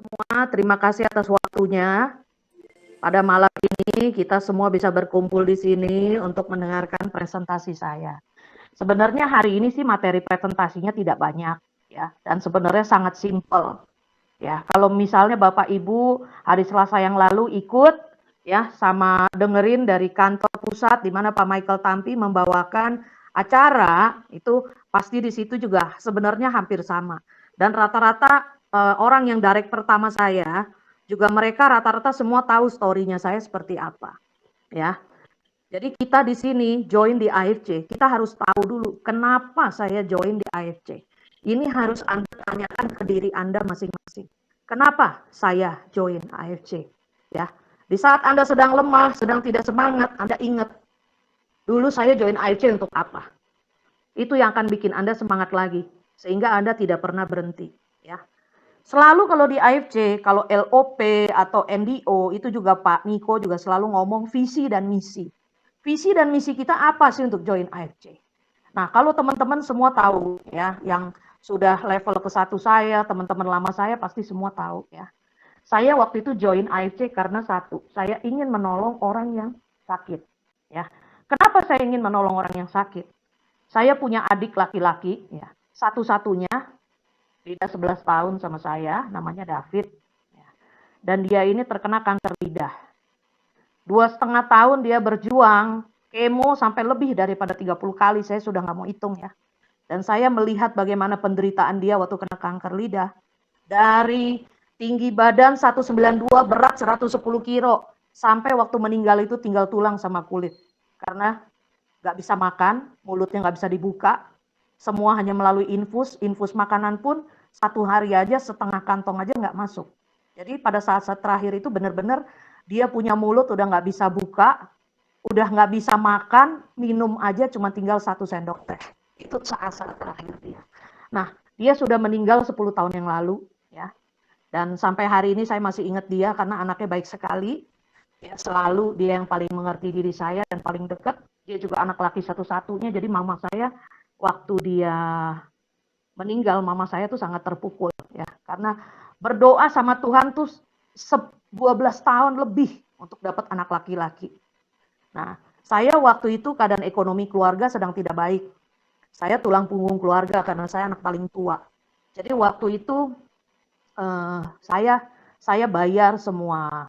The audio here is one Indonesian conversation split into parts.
semua, terima kasih atas waktunya. Pada malam ini kita semua bisa berkumpul di sini untuk mendengarkan presentasi saya. Sebenarnya hari ini sih materi presentasinya tidak banyak ya, dan sebenarnya sangat simpel ya. Kalau misalnya Bapak Ibu hari Selasa yang lalu ikut ya sama dengerin dari kantor pusat di mana Pak Michael Tampi membawakan acara, itu pasti di situ juga sebenarnya hampir sama. Dan rata-rata orang yang direct pertama saya juga mereka rata-rata semua tahu story-nya saya seperti apa ya. Jadi kita di sini join di AFC, kita harus tahu dulu kenapa saya join di AFC. Ini harus Anda tanyakan ke diri Anda masing-masing. Kenapa saya join AFC? Ya. Di saat Anda sedang lemah, sedang tidak semangat, Anda ingat, dulu saya join AFC untuk apa? Itu yang akan bikin Anda semangat lagi, sehingga Anda tidak pernah berhenti. Ya. Selalu kalau di AFC, kalau LOP atau MDO, itu juga Pak Niko juga selalu ngomong visi dan misi. Visi dan misi kita apa sih untuk join AFC? Nah, kalau teman-teman semua tahu ya, yang sudah level ke-1 saya, teman-teman lama saya pasti semua tahu ya. Saya waktu itu join AFC karena satu, saya ingin menolong orang yang sakit ya. Kenapa saya ingin menolong orang yang sakit? Saya punya adik laki-laki ya, satu-satunya, beda 11 tahun sama saya, namanya David. Dan dia ini terkena kanker lidah. 2,5 tahun dia berjuang, kemo sampai lebih daripada 30 kali, saya sudah nggak mau hitung ya. Dan saya melihat bagaimana penderitaan dia waktu kena kanker lidah. Dari tinggi badan 192, berat 110 kilo, sampai waktu meninggal itu tinggal tulang sama kulit. Karena nggak bisa makan, mulutnya nggak bisa dibuka, semua hanya melalui infus, infus makanan pun 1 hari aja setengah kantong aja nggak masuk. Jadi pada saat-saat terakhir itu benar-benar dia punya mulut udah nggak bisa buka, udah nggak bisa makan, minum aja cuma tinggal 1 sendok teh. Itu saat-saat terakhir dia. Nah, dia sudah meninggal 10 tahun yang lalu ya. Dan sampai hari ini saya masih ingat dia karena anaknya baik sekali. Ya, selalu dia yang paling mengerti diri saya dan paling dekat. Dia juga anak laki satu-satunya. Jadi mama saya waktu dia meninggal, mama saya tuh sangat terpukul ya. Karena berdoa sama Tuhan tuh 12 tahun lebih untuk dapat anak laki-laki. Nah, saya waktu itu keadaan ekonomi keluarga sedang tidak baik. Saya tulang punggung keluarga karena saya anak paling tua. Jadi waktu itu saya bayar semua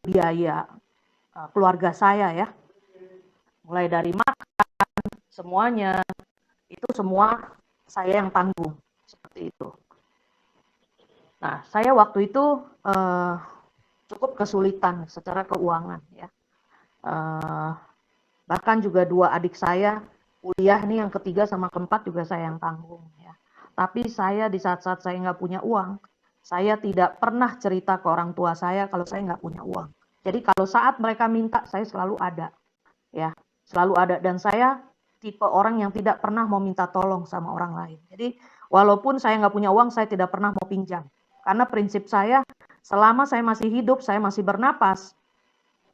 biaya keluarga saya ya. Mulai dari makan, semuanya, itu semua saya yang tanggung. Seperti itu. Nah, saya waktu itu cukup kesulitan secara keuangan ya. Bahkan juga 2 adik saya kuliah nih, yang ketiga sama keempat juga saya yang tanggung ya. Tapi saya di saat-saat saya nggak punya uang, saya tidak pernah cerita ke orang tua saya kalau saya nggak punya uang. Jadi kalau saat mereka minta, saya selalu ada ya, selalu ada. Dan saya tipe orang yang tidak pernah mau minta tolong sama orang lain. Jadi walaupun saya nggak punya uang, saya tidak pernah mau pinjam. Karena prinsip saya, selama saya masih hidup, saya masih bernapas,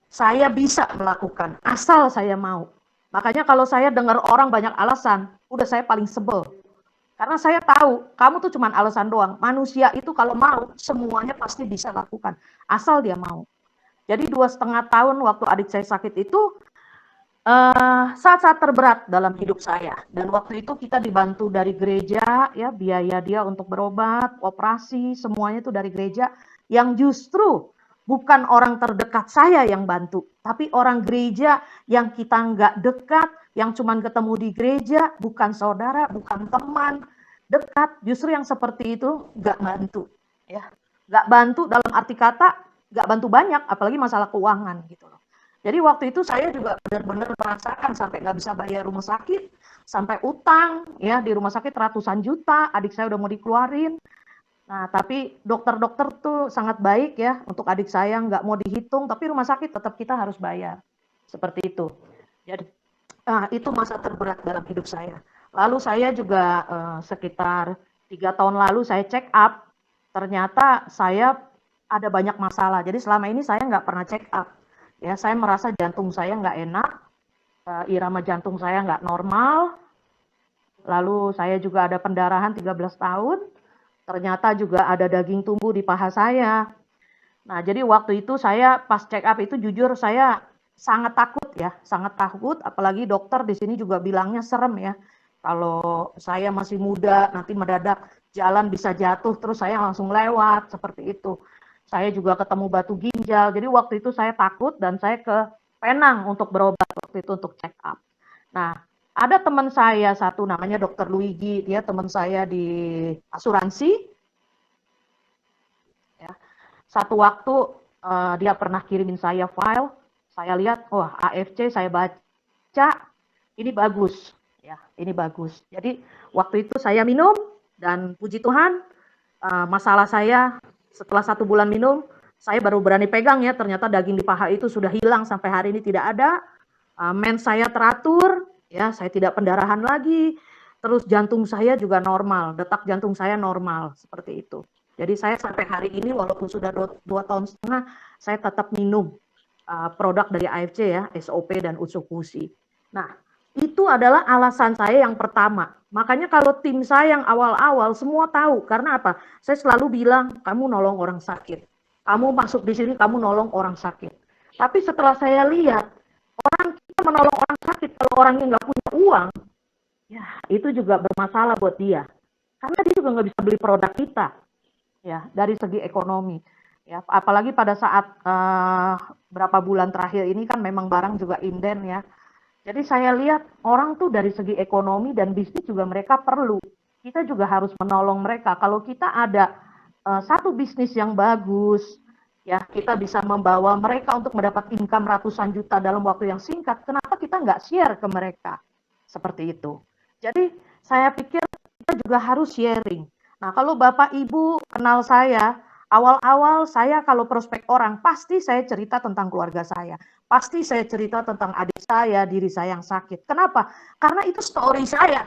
saya bisa melakukan, asal saya mau. Makanya kalau saya dengar orang banyak alasan, udah saya paling sebel. Karena saya tahu, kamu tuh cuma alasan doang. Manusia itu kalau mau, semuanya pasti bisa lakukan. Asal dia mau. Jadi 2,5 tahun waktu adik saya sakit itu, saat-saat terberat dalam hidup saya. Dan waktu itu kita dibantu dari gereja, ya biaya dia untuk berobat, operasi, semuanya itu dari gereja. Yang justru bukan orang terdekat saya yang bantu, tapi orang gereja yang kita nggak dekat, yang cuma ketemu di gereja, bukan saudara, bukan teman dekat, justru yang seperti itu nggak bantu. Ya, nggak bantu dalam arti kata, nggak bantu banyak, apalagi masalah keuangan gitu loh. Jadi waktu itu saya juga benar-benar merasakan sampai nggak bisa bayar rumah sakit, sampai utang ya di rumah sakit ratusan juta, adik saya udah mau dikeluarin. Nah, tapi dokter-dokter tuh sangat baik ya untuk adik saya, nggak mau dihitung, tapi rumah sakit tetap kita harus bayar. Seperti itu. Jadi itu masa terberat dalam hidup saya. Lalu saya juga sekitar 3 tahun lalu saya check up, ternyata saya ada banyak masalah. Jadi selama ini saya nggak pernah check up. Ya, saya merasa jantung saya nggak enak, irama jantung saya nggak normal, lalu saya juga ada pendarahan 13 tahun, Ternyata juga ada daging tumbuh di paha saya. Nah, jadi waktu itu saya pas check up itu jujur saya sangat takut ya, sangat takut. Apalagi dokter di sini juga bilangnya serem ya. Kalau saya masih muda, nanti mendadak jalan bisa jatuh, terus saya langsung lewat seperti itu. Saya juga ketemu batu ginjal. Jadi waktu itu saya takut dan saya ke Penang untuk berobat waktu itu untuk check up. Nah, ada teman saya satu namanya Dokter Luigi, dia teman saya di asuransi. Ya. Satu waktu dia pernah kirimin saya file, saya lihat, wah AFC saya baca, ini bagus, ya, ini bagus. Jadi waktu itu saya minum dan puji Tuhan masalah saya setelah 1 bulan minum, saya baru berani pegang ya, ternyata daging di paha itu sudah hilang sampai hari ini tidak ada. Mens saya teratur, ya, saya tidak pendarahan lagi. Terus jantung saya juga normal, detak jantung saya normal, seperti itu. Jadi saya sampai hari ini walaupun sudah 2 tahun setengah, saya tetap minum produk dari AFC ya, SOP dan Utsukushi. Nah, itu adalah alasan saya yang pertama. Makanya kalau tim saya yang awal-awal semua tahu, karena apa? Saya selalu bilang, kamu nolong orang sakit. Kamu masuk di sini, kamu nolong orang sakit. Tapi setelah saya lihat, orang kita menolong orang sakit, kalau orangnya nggak punya uang, ya itu juga bermasalah buat dia. Karena dia juga nggak bisa beli produk kita, ya dari segi ekonomi. Ya, apalagi pada saat berapa bulan terakhir ini kan memang barang juga inden ya. Jadi saya lihat orang tuh dari segi ekonomi dan bisnis juga mereka perlu. Kita juga harus menolong mereka. Kalau kita ada satu bisnis yang bagus, ya kita bisa membawa mereka untuk mendapat income ratusan juta dalam waktu yang singkat. Kenapa kita nggak share ke mereka? Seperti itu. Jadi saya pikir kita juga harus sharing. Nah kalau Bapak Ibu kenal saya, awal-awal saya kalau prospek orang, pasti saya cerita tentang keluarga saya. Pasti saya cerita tentang adik saya, diri saya yang sakit. Kenapa? Karena itu story saya.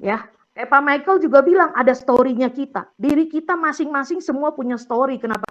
Ya, kayak Pak Michael juga bilang ada story-nya kita. Diri kita masing-masing semua punya story kenapa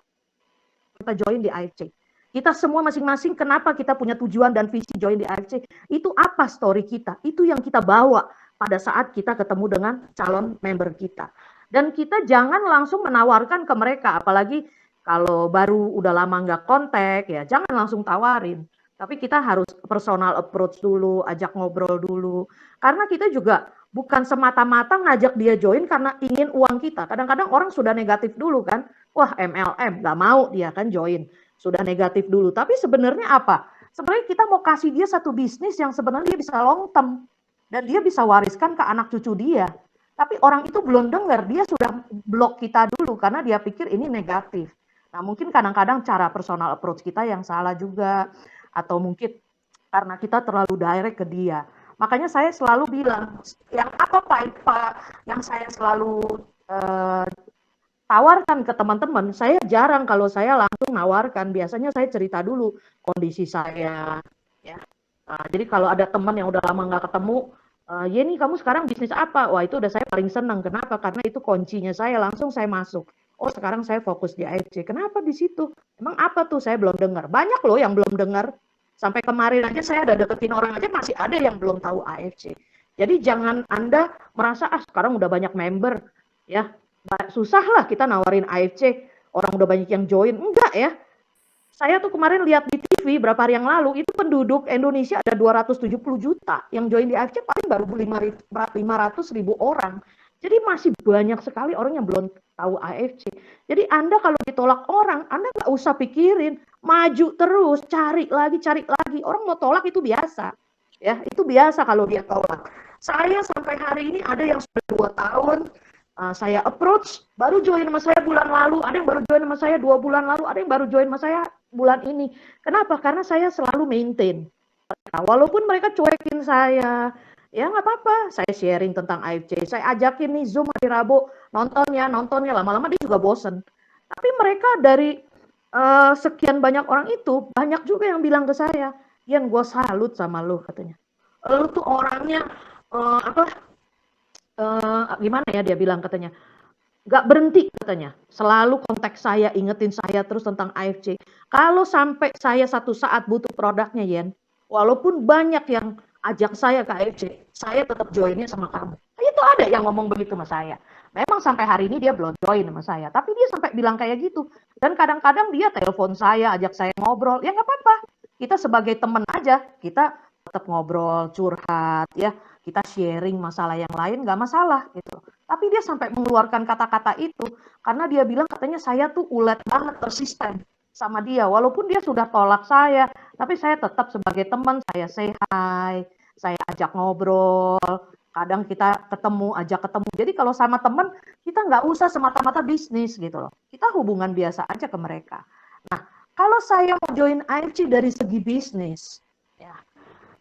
kita join di AFC. Kita semua masing-masing kenapa kita punya tujuan dan visi join di AFC. Itu apa story kita? Itu yang kita bawa pada saat kita ketemu dengan calon member kita. Dan kita jangan langsung menawarkan ke mereka, apalagi kalau baru udah lama nggak kontak ya, jangan langsung tawarin. Tapi kita harus personal approach dulu, ajak ngobrol dulu. Karena kita juga bukan semata-mata ngajak dia join karena ingin uang kita. Kadang-kadang orang sudah negatif dulu kan, wah MLM, nggak mau dia kan join. Sudah negatif dulu. Tapi sebenarnya apa? Sebenarnya kita mau kasih dia satu bisnis yang sebenarnya dia bisa long term. Dan dia bisa wariskan ke anak cucu dia. Tapi orang itu belum dengar, dia sudah blok kita dulu karena dia pikir ini negatif. Nah mungkin kadang-kadang cara personal approach kita yang salah juga. Atau mungkin karena kita terlalu direct ke dia. Makanya saya selalu bilang, yang apa Pak, yang saya selalu tawarkan ke teman-teman, saya jarang kalau saya langsung nawarkan, biasanya saya cerita dulu kondisi saya. Ya. Nah, jadi kalau ada teman yang udah lama nggak ketemu, Yeni kamu sekarang bisnis apa? Wah itu udah saya paling senang. Kenapa? Karena itu kuncinya saya, langsung saya masuk. Oh sekarang saya fokus di AFC. Kenapa di situ? Emang apa tuh? Saya belum dengar. Banyak loh yang belum dengar. Sampai kemarin aja saya ada deketin orang aja masih ada yang belum tahu AFC. Jadi jangan Anda merasa sekarang udah banyak member ya. Susah lah kita nawarin AFC, orang udah banyak yang join. Enggak ya. Saya tuh kemarin lihat di TV berapa hari yang lalu, itu penduduk Indonesia ada 270 juta. Yang join di AFC paling baru 500 ribu orang. Jadi masih banyak sekali orang yang belum tahu AFC. Jadi Anda kalau ditolak orang, Anda nggak usah pikirin. Maju terus, cari lagi. Orang mau tolak itu biasa. Ya, itu biasa kalau dia tolak. Saya sampai hari ini ada yang sudah 2 tahun, saya approach, baru join sama saya bulan lalu, ada yang baru join sama saya 2 bulan lalu, ada yang baru join sama saya bulan ini. Kenapa? Karena saya selalu maintain. Nah, walaupun mereka cuekin saya, ya nggak apa-apa, saya sharing tentang AFC, saya ajakin nih Zoom hari Rabu, nontonnya, lama-lama dia juga bosen. Tapi mereka dari sekian banyak orang itu, banyak juga yang bilang ke saya, Yan gue salut sama lu katanya. Lu tuh orangnya gimana ya dia bilang katanya, nggak berhenti katanya, selalu kontak saya, ingetin saya terus tentang AFC. Kalau sampai saya satu saat butuh produknya Yen, walaupun banyak yang ajak saya ke AFC, saya tetap joinnya sama kamu. Itu ada yang ngomong begitu sama saya. Memang sampai hari ini dia belum join sama saya, tapi dia sampai bilang kayak gitu. Dan kadang-kadang dia telepon saya, ajak saya ngobrol. Ya nggak apa-apa. Kita sebagai teman aja, kita tetap ngobrol, curhat, ya. Kita sharing masalah yang lain, nggak masalah gitu. Tapi dia sampai mengeluarkan kata-kata itu karena dia bilang katanya saya tuh ulet banget, persisten sama dia. Walaupun dia sudah tolak saya, tapi saya tetap sebagai teman, saya say hi, saya ajak ngobrol, kadang kita ajak ketemu. Jadi kalau sama teman, kita nggak usah semata-mata bisnis gitu loh. Kita hubungan biasa aja ke mereka. Nah, kalau saya mau join AFC dari segi bisnis, ya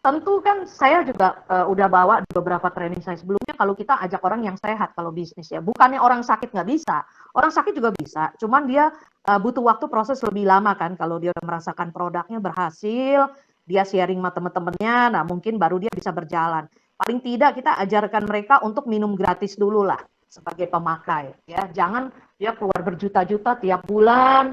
tentu kan saya juga udah bawa di beberapa training saya sebelumnya, kalau kita ajak orang yang sehat kalau bisnis ya. Bukannya orang sakit nggak bisa, orang sakit juga bisa. Cuman dia butuh waktu proses lebih lama kan kalau dia udah merasakan produknya berhasil, dia sharing sama teman-temannya, nah mungkin baru dia bisa berjalan. Paling tidak kita ajarkan mereka untuk minum gratis dulu lah sebagai pemakai ya. Jangan dia keluar berjuta-juta tiap bulan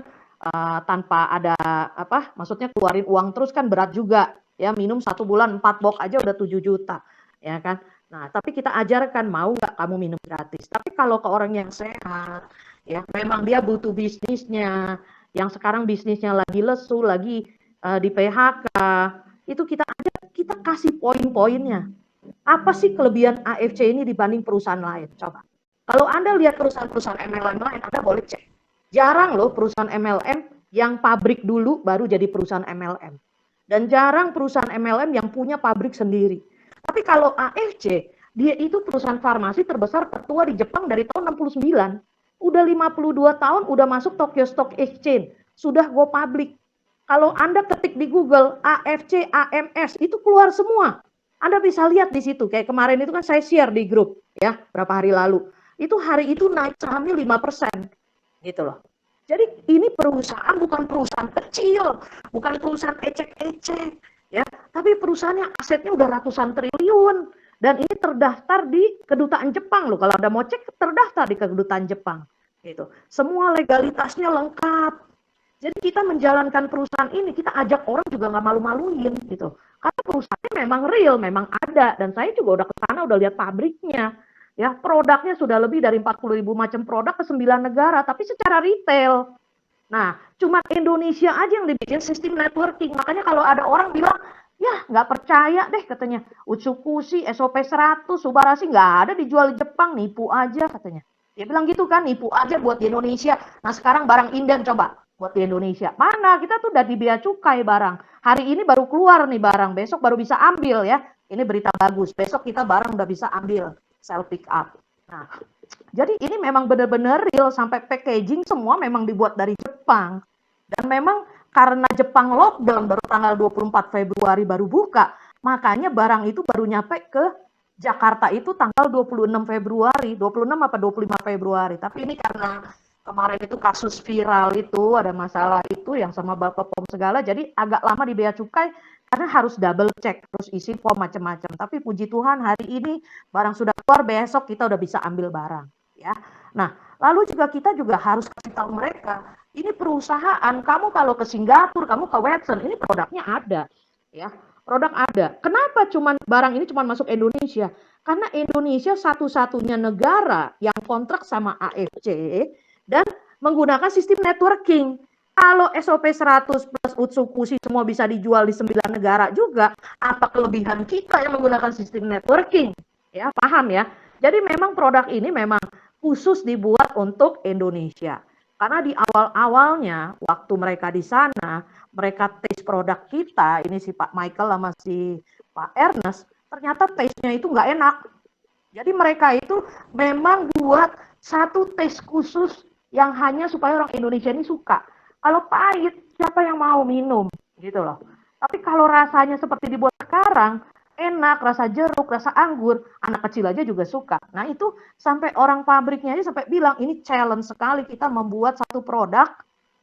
tanpa ada apa, maksudnya keluarin uang terus kan berat juga ya, minum 1 bulan 4 box aja udah 7 juta ya kan. Nah tapi kita ajarkan, mau nggak kamu minum gratis. Tapi kalau ke orang yang sehat ya, memang dia butuh bisnisnya, yang sekarang bisnisnya lagi lesu, lagi di PHK, itu kita kasih poin-poinnya. Apa sih kelebihan AFC ini dibanding perusahaan lain? Coba. Kalau Anda lihat perusahaan-perusahaan MLM lain, Anda boleh cek. Jarang loh perusahaan MLM yang pabrik dulu baru jadi perusahaan MLM. Dan jarang perusahaan MLM yang punya pabrik sendiri. Tapi kalau AFC, dia itu perusahaan farmasi terbesar tertua di Jepang dari tahun 69. Udah 52 tahun, udah masuk Tokyo Stock Exchange. Sudah go public. Kalau Anda ketik di Google AFC, AMS, itu keluar semua. Anda bisa lihat di situ. Kayak kemarin itu kan saya share di grup ya, berapa hari lalu. Itu hari itu naik sahamnya 5%. Gitu loh. Jadi ini perusahaan bukan perusahaan kecil, bukan perusahaan ecek-ecek, ya, tapi perusahaan yang asetnya udah ratusan triliun dan ini terdaftar di kedutaan Jepang loh. Kalau Anda mau cek, terdaftar di kedutaan Jepang, gitu. Semua legalitasnya lengkap. Jadi kita menjalankan perusahaan ini, kita ajak orang juga nggak malu-maluin, gitu. Karena perusahaannya memang real, memang ada, dan saya juga udah ke sana, udah lihat pabriknya. Ya, produknya sudah lebih dari 40.000 macam produk ke 9 negara, tapi secara retail. Nah, cuma Indonesia aja yang dibikin sistem networking. Makanya kalau ada orang bilang, ya nggak percaya deh katanya. Utsukushi, SOP 100, Subarashi nggak ada dijual di Jepang, nipu aja katanya. Dia bilang gitu kan, nipu aja buat di Indonesia. Nah sekarang barang Inden coba buat di Indonesia. Mana? Kita tuh udah di bea cukai barang. Hari ini baru keluar nih barang, besok baru bisa ambil ya. Ini berita bagus, besok kita barang udah bisa ambil. Self pick up. Nah, jadi ini memang benar-benar real, sampai packaging semua memang dibuat dari Jepang. Dan memang karena Jepang lockdown baru tanggal 24 Februari baru buka, makanya barang itu baru nyampe ke Jakarta itu tanggal 26 Februari, 26 apa 25 Februari. Tapi ini karena kemarin itu kasus viral itu, ada masalah itu yang sama Bapak POM segala, jadi agak lama di bea cukai karena harus double check, terus isi form macam-macam. Tapi puji Tuhan hari ini barang sudah keluar, besok kita udah bisa ambil barang. Ya, nah lalu juga kita juga harus kasih tahu mereka, ini perusahaan, kamu kalau ke Singapura, kamu ke Watson, ini produknya ada, ya, produk ada. Kenapa barang ini cuma masuk Indonesia? Karena Indonesia satu-satunya negara yang kontrak sama AFC dan menggunakan sistem networking. Kalau SOP 100 plus Utsukushi semua bisa dijual di 9 negara juga, apa kelebihan kita yang menggunakan sistem networking? Ya, paham ya? Jadi memang produk ini memang khusus dibuat untuk Indonesia. Karena di awal-awalnya, waktu mereka di sana, mereka tes produk kita, ini si Pak Michael sama si Pak Ernest, ternyata tesnya itu nggak enak. Jadi mereka itu memang buat satu tes khusus yang hanya supaya orang Indonesia ini suka. Kalau pahit, siapa yang mau minum? Gitu loh. Tapi kalau rasanya seperti dibuat sekarang, enak, rasa jeruk, rasa anggur, anak kecil aja juga suka. Nah itu sampai orang pabriknya aja sampai bilang, ini challenge sekali kita membuat satu produk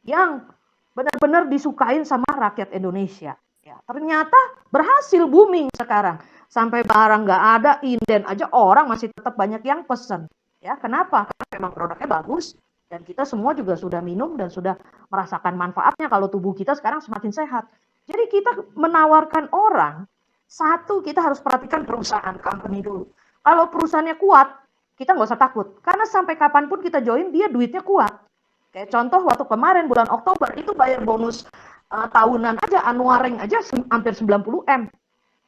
yang benar-benar disukain sama rakyat Indonesia. Ya, ternyata berhasil booming sekarang. Sampai barang nggak ada, inden aja orang masih tetap banyak yang pesen. Ya, kenapa? Karena memang produknya bagus, dan kita semua juga sudah minum dan sudah merasakan manfaatnya kalau tubuh kita sekarang semakin sehat. Jadi kita menawarkan orang, satu kita harus perhatikan perusahaan company dulu. Kalau perusahaannya kuat, kita nggak usah takut. Karena sampai kapanpun kita join, dia duitnya kuat. Kayak contoh waktu kemarin bulan Oktober itu bayar bonus tahunan aja, anuaring aja hampir 90 M.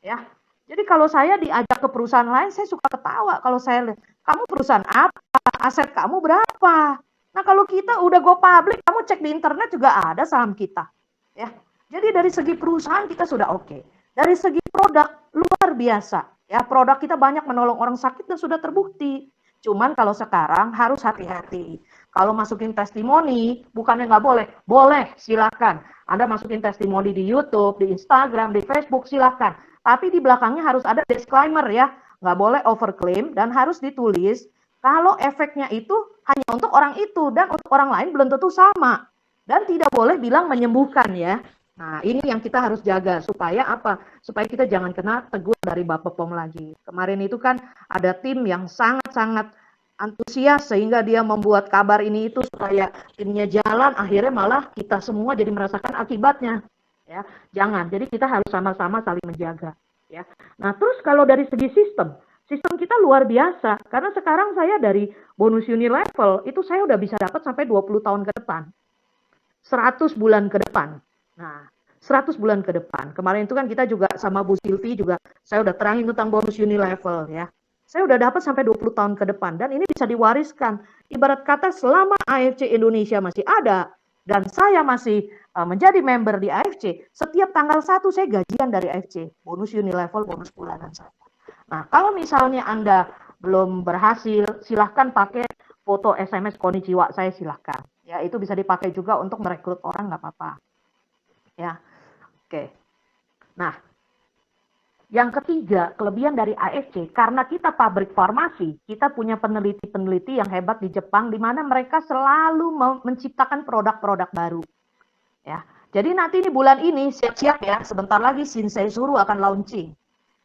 Ya. Jadi kalau saya diajak ke perusahaan lain, saya suka ketawa kalau saya lihat, kamu perusahaan apa? Aset kamu berapa? Nah, kalau kita udah go public, kamu cek di internet juga ada saham kita. Ya. Jadi dari segi perusahaan kita sudah oke. Dari segi produk luar biasa. Ya, produk kita banyak menolong orang sakit dan sudah terbukti. Cuman kalau sekarang harus hati-hati. Kalau masukin testimoni, bukannya nggak boleh. Boleh, silakan. Anda masukin testimoni di YouTube, di Instagram, di Facebook, silakan. Tapi di belakangnya harus ada disclaimer ya. Nggak boleh overclaim dan harus ditulis kalau efeknya itu hanya untuk orang itu dan untuk orang lain belum tentu sama. Dan tidak boleh bilang menyembuhkan ya. Nah, ini yang kita harus jaga supaya apa? Supaya kita jangan kena tegur dari Bapak POM lagi. Kemarin itu kan ada tim yang sangat-sangat antusias sehingga dia membuat kabar ini itu supaya timnya jalan, akhirnya malah kita semua jadi merasakan akibatnya. Ya, jangan. Jadi kita harus sama-sama saling menjaga. Ya. Nah, terus kalau dari segi sistem kita luar biasa. Karena sekarang saya dari bonus Unilevel itu saya udah bisa dapat sampai 20 tahun ke depan. 100 bulan ke depan. Nah, 100 bulan ke depan. Kemarin itu kan kita juga sama Bu Silvi juga, saya udah terangin tentang bonus Unilevel ya. Saya udah dapat sampai 20 tahun ke depan dan ini bisa diwariskan. Ibarat kata selama AFC Indonesia masih ada dan saya masih menjadi member di AFC, setiap tanggal 1 saya gajian dari AFC, bonus Unilevel, bonus bulanan saya. Nah, kalau misalnya Anda belum berhasil, silahkan pakai foto SMS Konnichiwa saya silahkan. Ya, itu bisa dipakai juga untuk merekrut orang, nggak apa-apa. Ya, oke. Nah, yang ketiga, kelebihan dari AFC, karena kita pabrik farmasi, kita punya peneliti-peneliti yang hebat di Jepang, di mana mereka selalu menciptakan produk-produk baru. Ya, jadi nanti di bulan ini siap-siap ya, sebentar lagi Shinsei Suru akan launching.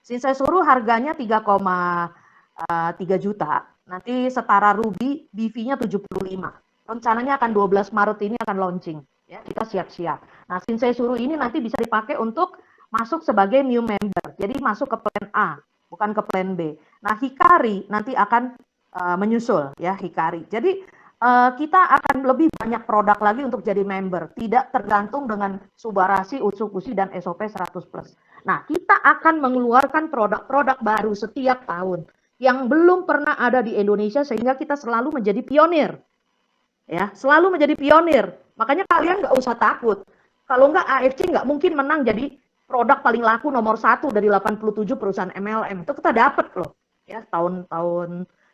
Shinsei Suru harganya 3,3 juta, nanti setara Ruby, BV-nya 75. Rencananya akan 12 Maret ini akan launching. Ya, kita siap-siap. Nah, Shinsei Suru ini nanti bisa dipakai untuk masuk sebagai new member. Jadi masuk ke plan A, bukan ke plan B. Nah, Hikari nanti akan menyusul ya, Hikari. Jadi kita akan lebih banyak produk lagi untuk jadi member, tidak tergantung dengan Subarashi, Utsukushi dan SOP 100+. Nah, kita akan mengeluarkan produk-produk baru setiap tahun yang belum pernah ada di Indonesia sehingga kita selalu menjadi pionir. Ya, selalu menjadi pionir. Makanya kalian nggak usah takut. Kalau nggak AFC nggak mungkin menang jadi produk paling laku nomor 1 dari 87 perusahaan MLM. Itu kita dapat loh. Ya, tahun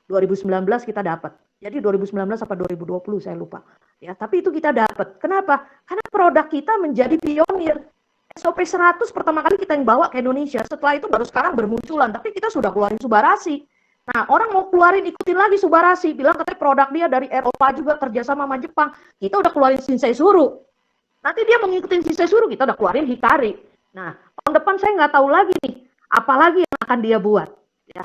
2019 kita dapat. Jadi 2019 apa 2020 saya lupa. Ya, tapi itu kita dapat. Kenapa? Karena produk kita menjadi pionir. SOP 100 pertama kali kita yang bawa ke Indonesia. Setelah itu baru sekarang bermunculan. Tapi kita sudah keluarin Subarashi. Nah, orang mau keluarin ikutin lagi Subarashi. Bilang katanya produk dia dari Eropa juga kerjasama sama Jepang. Kita udah keluarin Shinsei Suru. Nanti dia mengikuti Shinsei Suru, kita udah keluarin Hikari. Nah, tahun depan saya nggak tahu lagi nih, apalagi yang akan dia buat. Ya.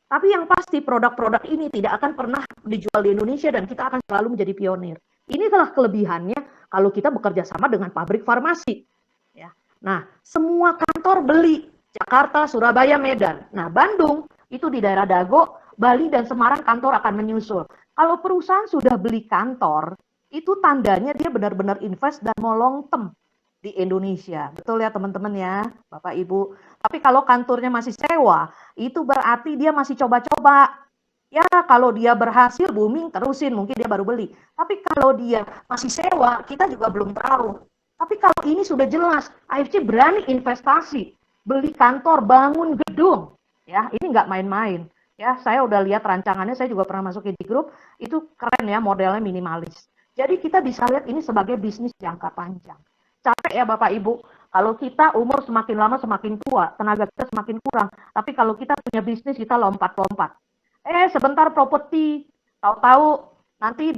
Tapi yang pasti produk-produk ini tidak akan pernah dijual di Indonesia dan kita akan selalu menjadi pionir. Ini adalah kelebihannya kalau kita bekerja sama dengan pabrik farmasi. Ya. Nah, semua kantor beli, Jakarta, Surabaya, Medan. Nah, Bandung itu di daerah Dago, Bali dan Semarang kantor akan menyusul. Kalau perusahaan sudah beli kantor, itu tandanya dia benar-benar invest dan mau long term di Indonesia. Betul ya teman-teman ya, Bapak Ibu. Tapi kalau kantornya masih sewa, itu berarti dia masih coba-coba. Ya, kalau dia berhasil booming, terusin, mungkin dia baru beli. Tapi kalau dia masih sewa, kita juga belum tahu. Tapi kalau ini sudah jelas, AFC berani investasi, beli kantor, bangun gedung. Ya, ini nggak main-main. Ya, saya udah lihat rancangannya, saya juga pernah masukin di grup, itu keren ya, modelnya minimalis. Jadi kita bisa lihat ini sebagai bisnis jangka panjang. Capek ya Bapak Ibu, kalau kita umur semakin lama semakin tua, tenaga kita semakin kurang. Tapi kalau kita punya bisnis, kita lompat-lompat. Sebentar properti, tahu-tahu nanti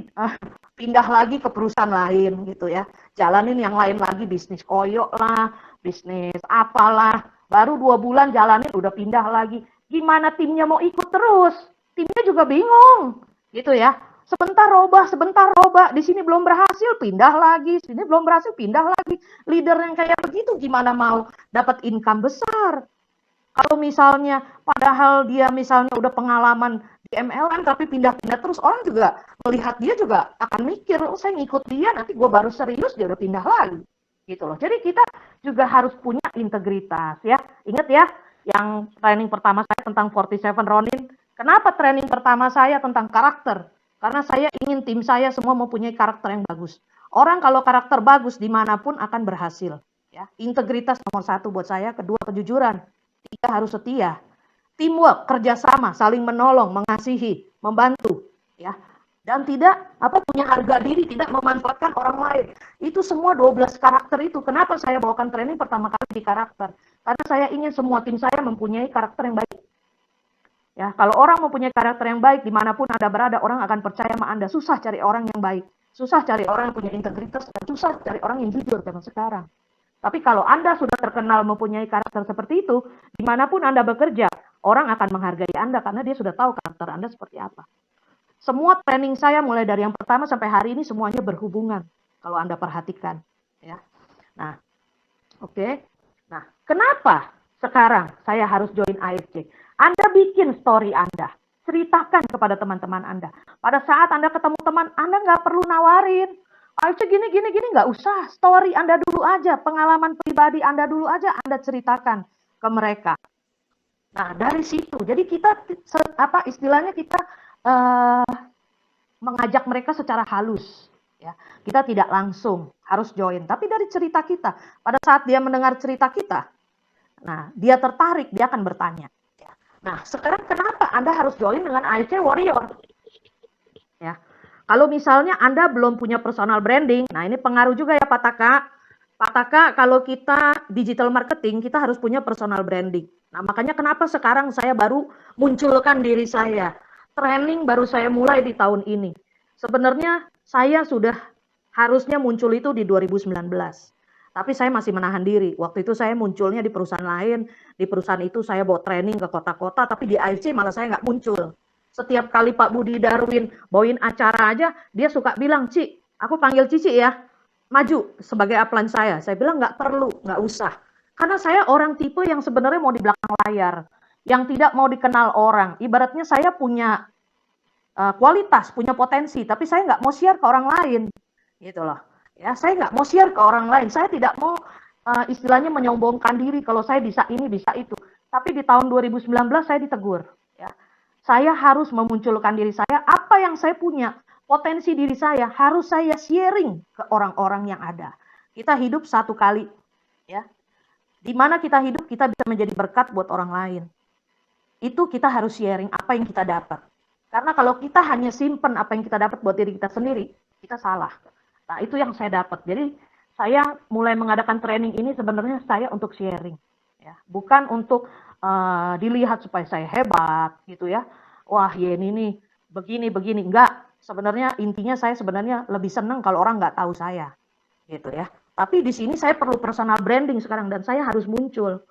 pindah lagi ke perusahaan lain gitu ya. Jalanin yang lain lagi, bisnis koyok lah, bisnis apalah. Baru 2 bulan jalanin udah pindah lagi. Gimana timnya mau ikut terus? Timnya juga bingung gitu ya. Sebentar robah, di sini belum berhasil, pindah lagi, sini belum berhasil, pindah lagi. Leader yang kayak begitu gimana mau dapat income besar? Kalau misalnya, padahal dia misalnya udah pengalaman di MLM tapi pindah-pindah terus, orang juga melihat dia juga akan mikir, oh saya ngikut dia, nanti gue baru serius dia udah pindah lagi, gitu loh. Jadi kita juga harus punya integritas ya. Ingat ya, yang training pertama saya tentang 47 Ronin. Kenapa training pertama saya tentang karakter? Karena saya ingin tim saya semua mempunyai karakter yang bagus. Orang kalau karakter bagus dimanapun akan berhasil. Ya, integritas nomor 1 buat saya, kedua kejujuran, tiga harus setia, teamwork, kerjasama, saling menolong, mengasihi, membantu, ya, dan tidak punya harga diri, tidak memanfaatkan orang lain. Itu semua 12 karakter itu. Kenapa saya bawakan training pertama kali di karakter? Karena saya ingin semua tim saya mempunyai karakter yang baik. Ya, kalau orang mempunyai karakter yang baik, dimanapun Anda berada, orang akan percaya sama Anda. Susah cari orang yang baik, susah cari orang yang punya integritas, dan susah cari orang yang jujur zaman sekarang. Tapi kalau Anda sudah terkenal mempunyai karakter seperti itu, dimanapun Anda bekerja, orang akan menghargai Anda karena dia sudah tahu karakter Anda seperti apa. Semua training saya mulai dari yang pertama sampai hari ini semuanya berhubungan, kalau Anda perhatikan. Ya. Nah, oke. Nah, kenapa sekarang saya harus join AFC? Anda bikin story Anda, ceritakan kepada teman-teman Anda. Pada saat Anda ketemu teman, Anda nggak perlu nawarin, AFC gini, nggak usah. Story Anda dulu aja, pengalaman pribadi Anda dulu aja, Anda ceritakan ke mereka. Nah, dari situ, jadi kita, istilahnya kita mengajak mereka secara halus. Ya, kita tidak langsung harus join, tapi dari cerita kita. Pada saat dia mendengar cerita kita, nah dia tertarik, dia akan bertanya. Nah, sekarang kenapa Anda harus join dengan AFC Warrior? Ya, kalau misalnya Anda belum punya personal branding, nah ini pengaruh juga ya Pak Taka. Pak Taka, kalau kita digital marketing, kita harus punya personal branding. Nah, makanya kenapa sekarang saya baru munculkan diri saya. Training baru saya mulai di tahun ini. Sebenarnya saya sudah harusnya muncul itu di 2019. Tapi saya masih menahan diri. Waktu itu saya munculnya di perusahaan lain. Di perusahaan itu saya bawa training ke kota-kota, tapi di AFC malah saya nggak muncul. Setiap kali Pak Budi Darwin bawain acara aja, dia suka bilang, Ci, aku panggil Cici ya, maju sebagai upline saya. Saya bilang nggak perlu, nggak usah. Karena saya orang tipe yang sebenarnya mau di belakang layar, yang tidak mau dikenal orang. Ibaratnya saya punya kualitas, punya potensi, tapi saya nggak mau share ke orang lain, gitu loh. Ya, saya nggak mau share ke orang lain. Saya tidak mau istilahnya menyombongkan diri kalau saya bisa ini, bisa itu. Tapi di tahun 2019 saya ditegur. Ya, saya harus memunculkan diri saya. Apa yang saya punya, potensi diri saya harus saya sharing ke orang-orang yang ada. Kita hidup satu kali, ya. Di mana kita hidup, kita bisa menjadi berkat buat orang lain. Itu kita harus sharing apa yang kita dapat. Karena kalau kita hanya simpen apa yang kita dapat buat diri kita sendiri, kita salah. Nah, itu yang saya dapat. Jadi, saya mulai mengadakan training ini sebenarnya saya untuk sharing. Ya. Bukan untuk dilihat supaya saya hebat, gitu ya. Wah, Yeni nih, begini. Enggak. Sebenarnya intinya saya sebenarnya lebih senang kalau orang nggak tahu saya. Gitu ya. Tapi di sini saya perlu personal branding sekarang dan saya harus muncul.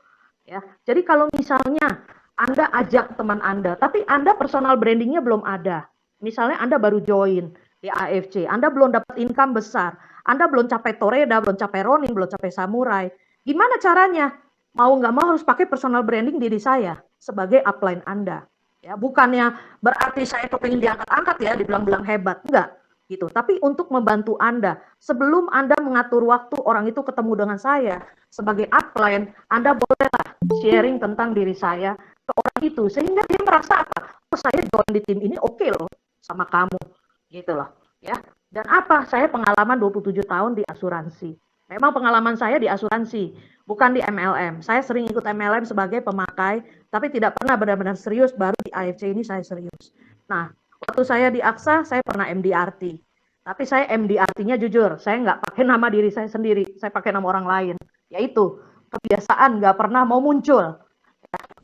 Ya. Jadi kalau misalnya Anda ajak teman Anda, tapi Anda personal brandingnya belum ada. Misalnya Anda baru join di AFC, Anda belum dapat income besar, Anda belum capai Toreda, belum capai Ronin, belum capai Samurai. Gimana caranya? Mau nggak mau harus pakai personal branding diri saya sebagai upline Anda. Ya, bukannya berarti saya kepingin diangkat-angkat ya, dibilang-bilang hebat. Enggak. Gitu. Tapi untuk membantu Anda, sebelum Anda mengatur waktu orang itu ketemu dengan saya sebagai upline, Anda bolehlah sharing tentang diri saya ke orang itu sehingga dia merasa apa? Oh, saya join di tim ini oke loh sama kamu, gitu loh, ya. Dan apa? Saya pengalaman 27 tahun di asuransi. Memang pengalaman saya di asuransi, bukan di MLM. Saya sering ikut MLM sebagai pemakai, tapi tidak pernah benar-benar serius. Baru di AFC ini saya serius. Nah, waktu saya di AXA, saya pernah MDRT. Tapi saya MDRT-nya jujur, saya nggak pakai nama diri saya sendiri, saya pakai nama orang lain. Yaitu kebiasaan nggak pernah mau muncul.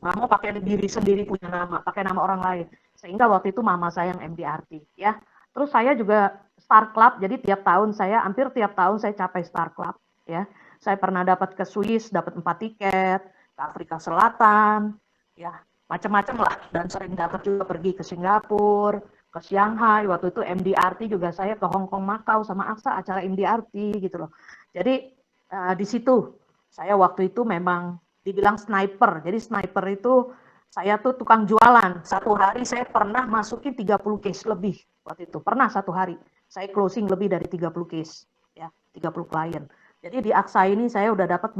Nggak mau pakai diri sendiri punya nama, pakai nama orang lain. Sehingga waktu itu mama saya yang MDRT. Ya. Terus saya juga Star Club, jadi hampir tiap tahun saya capai Star Club. Ya. Saya pernah dapat ke Swiss, dapat 4 tiket, ke Afrika Selatan, ya macam-macam lah. Dan sering dapat juga pergi ke Singapura, ke Shanghai. Waktu itu MDRT juga saya ke Hong Kong, Macau sama AXA acara MDRT gitu loh. Jadi di situ saya waktu itu memang dibilang sniper. Jadi sniper itu Saya tuh tukang jualan. Satu hari saya pernah masukin 30 case lebih waktu itu. Pernah satu hari. Saya closing lebih dari 30 case. Ya, 30 klien. Jadi di Aksa ini saya udah dapat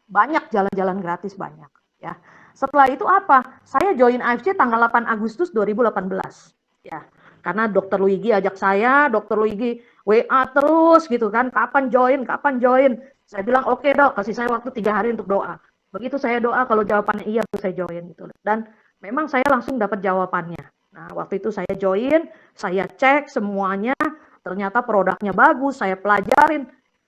banyak jalan-jalan gratis banyak. Ya. Setelah itu apa? Saya join AFC tanggal 8 Agustus 2018. Ya. Karena Dokter Luigi ajak saya, Dokter Luigi WA terus gitu kan, kapan join, kapan join. Saya bilang oke dok, kasih saya waktu 3 hari untuk doa. Begitu saya doa, kalau jawabannya iya, saya join gitu. Dan memang saya langsung dapat jawabannya. Nah, waktu itu saya join, saya cek semuanya, ternyata produknya bagus, saya pelajarin.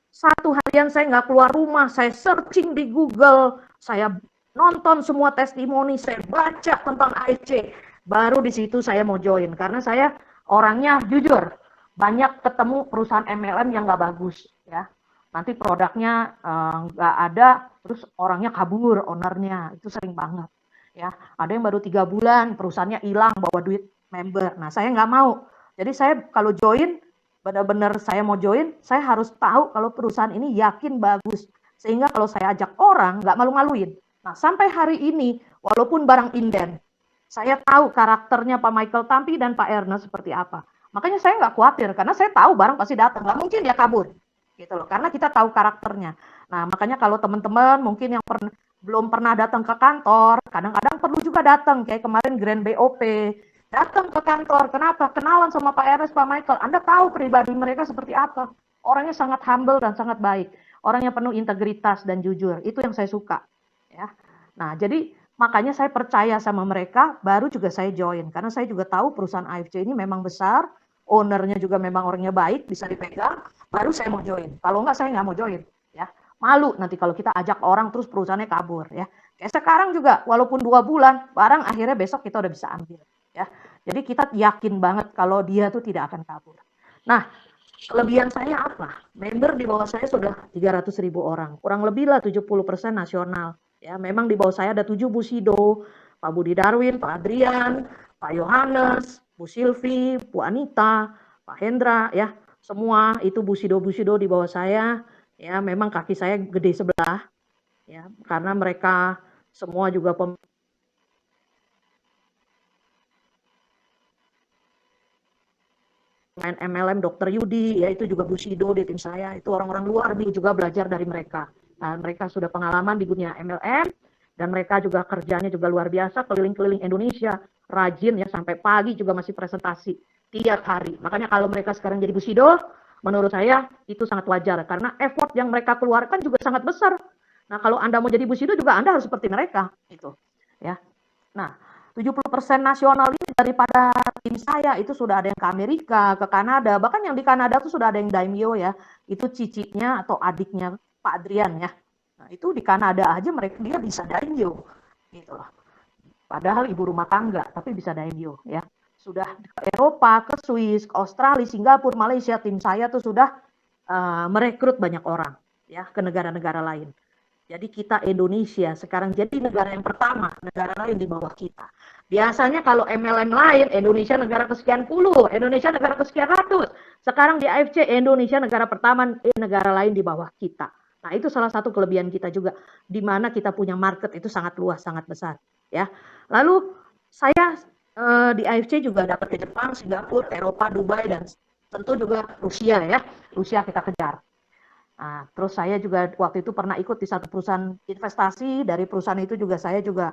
Satu harian saya nggak keluar rumah, saya searching di Google, saya nonton semua testimoni, saya baca tentang AFC. Baru di situ saya mau join, karena saya orangnya jujur, banyak ketemu perusahaan MLM yang nggak bagus, ya. Nanti produknya nggak ada, terus orangnya kabur, ownernya, itu sering banget. Ya, ada yang baru 3 bulan, perusahaannya hilang, bawa duit member. Nah, saya nggak mau. Jadi saya kalau join, benar-benar saya mau join, saya harus tahu kalau perusahaan ini yakin bagus. Sehingga kalau saya ajak orang, nggak malu-maluin. Nah, sampai hari ini, walaupun barang inden, saya tahu karakternya Pak Michael Tampi dan Pak Ernest seperti apa. Makanya saya nggak khawatir, karena saya tahu barang pasti datang. Nggak mungkin dia kabur. Gitu loh, karena kita tahu karakternya. Nah, makanya kalau teman-teman mungkin yang belum pernah datang ke kantor, kadang-kadang perlu juga datang. Kayak kemarin Grand BOP, datang ke kantor. Kenapa? Kenalan sama Pak Ernest, Pak Michael. Anda tahu pribadi mereka seperti apa. Orangnya sangat humble dan sangat baik. Orangnya penuh integritas dan jujur. Itu yang saya suka. Ya. Nah, jadi makanya saya percaya sama mereka, baru juga saya join. Karena saya juga tahu perusahaan AFC ini memang besar, ownernya juga memang orangnya baik, bisa dipegang, baru saya mau join. Kalau enggak, saya nggak mau join. Ya. Malu nanti kalau kita ajak orang terus perusahaannya kabur. Ya. Kayak sekarang juga, walaupun 2 bulan, barang akhirnya besok kita udah bisa ambil. Ya. Jadi kita yakin banget kalau dia tuh tidak akan kabur. Nah, kelebihan saya apa? Member di bawah saya sudah 300.000 orang, kurang lebih lah 70% nasional. Ya, memang di bawah saya ada 7 Bu Sido, Pak Budi Darwin, Pak Adrian, Pak Yohanes, Bu Silvi, Bu Anita, Pak Hendra, ya semua itu Bu Sido di bawah saya. Ya, memang kaki saya gede sebelah, ya karena mereka semua juga main MLM Dokter Yudi, ya itu juga Bu Sido di tim saya, itu orang-orang luar juga belajar dari mereka. Nah, mereka sudah pengalaman di dunia MLM, dan mereka juga kerjanya juga luar biasa, keliling-keliling Indonesia, rajin ya, sampai pagi juga masih presentasi tiap hari. Makanya kalau mereka sekarang jadi Bu Sido, menurut saya itu sangat wajar, karena effort yang mereka keluarkan juga sangat besar. Nah, kalau Anda mau jadi Bu Sido juga Anda harus seperti mereka, gitu. Ya. Nah, 70% nasional ini daripada tim saya itu sudah ada yang ke Amerika, ke Kanada, bahkan yang di Kanada tuh sudah ada yang daimyo ya, itu cicitnya atau adiknya Pak Adrian ya. Nah, itu di Kanada aja mereka dia bisa daimyo gitu loh. Padahal ibu rumah tangga tapi bisa daimyo ya. Sudah ke Eropa, ke Swiss, ke Australia, Singapura, Malaysia, tim saya tuh sudah merekrut banyak orang ya ke negara-negara lain. Jadi kita Indonesia sekarang jadi negara yang pertama, negara lain di bawah kita. Biasanya kalau MLM lain, Indonesia negara kesekian puluh, Indonesia negara kesekian ratus. Sekarang di AFC, Indonesia negara pertama, negara lain di bawah kita. Nah, itu salah satu kelebihan kita juga, di mana kita punya market itu sangat luas, sangat besar. Ya. Lalu saya di AFC juga dapat ke Jepang, Singapura, Eropa, Dubai, dan tentu juga Rusia ya. Rusia kita kejar. Nah, terus saya juga waktu itu pernah ikut di satu perusahaan investasi, dari perusahaan itu juga saya juga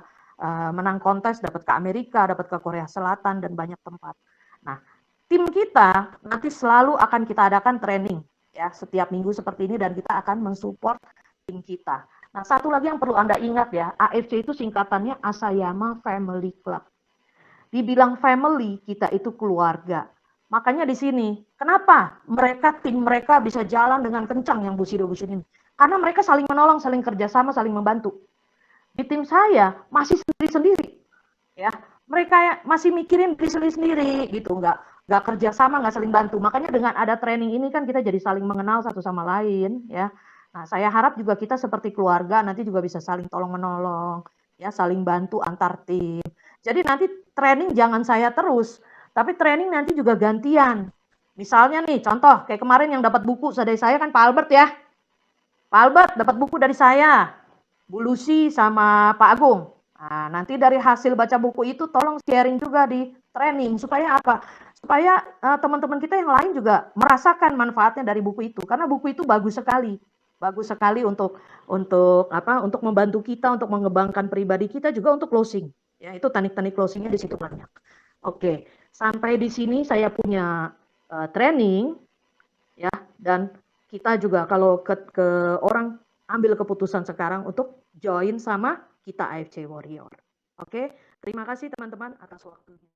menang kontes, dapat ke Amerika, dapat ke Korea Selatan, dan banyak tempat. Nah, tim kita nanti selalu akan kita adakan training ya setiap minggu seperti ini, dan kita akan mensupport tim kita. Nah, satu lagi yang perlu Anda ingat ya, AFC itu singkatannya Asayama Family Club. Dibilang family, kita itu keluarga. Makanya di sini, kenapa tim mereka bisa jalan dengan kencang yang Bu Sido ini? Karena mereka saling menolong, saling kerjasama, saling membantu. Di tim saya masih sendiri-sendiri, ya. Mereka masih mikirin diri sendiri gitu, nggak kerjasama, nggak saling bantu. Makanya dengan ada training ini kan kita jadi saling mengenal satu sama lain, ya. Nah, saya harap juga kita seperti keluarga nanti juga bisa saling tolong menolong, ya, saling bantu antar tim. Jadi nanti training jangan saya terus, tapi training nanti juga gantian. Misalnya nih, contoh kayak kemarin yang dapat buku dari saya kan Pak Albert ya. Pak Albert dapat buku dari saya, Bu Lucy sama Pak Agung. Nah, nanti dari hasil baca buku itu tolong sharing juga di training supaya apa? Supaya teman-teman kita yang lain juga merasakan manfaatnya dari buku itu karena buku itu bagus sekali. Bagus sekali untuk apa? Untuk membantu kita untuk mengembangkan pribadi kita juga untuk closing. Ya, itu teknik-teknik closingnya di situ banyak. Oke, sampai di sini saya punya training ya dan kita juga kalau ke orang ambil keputusan sekarang untuk join sama kita AFC Warrior. Oke, terima kasih teman-teman atas waktunya.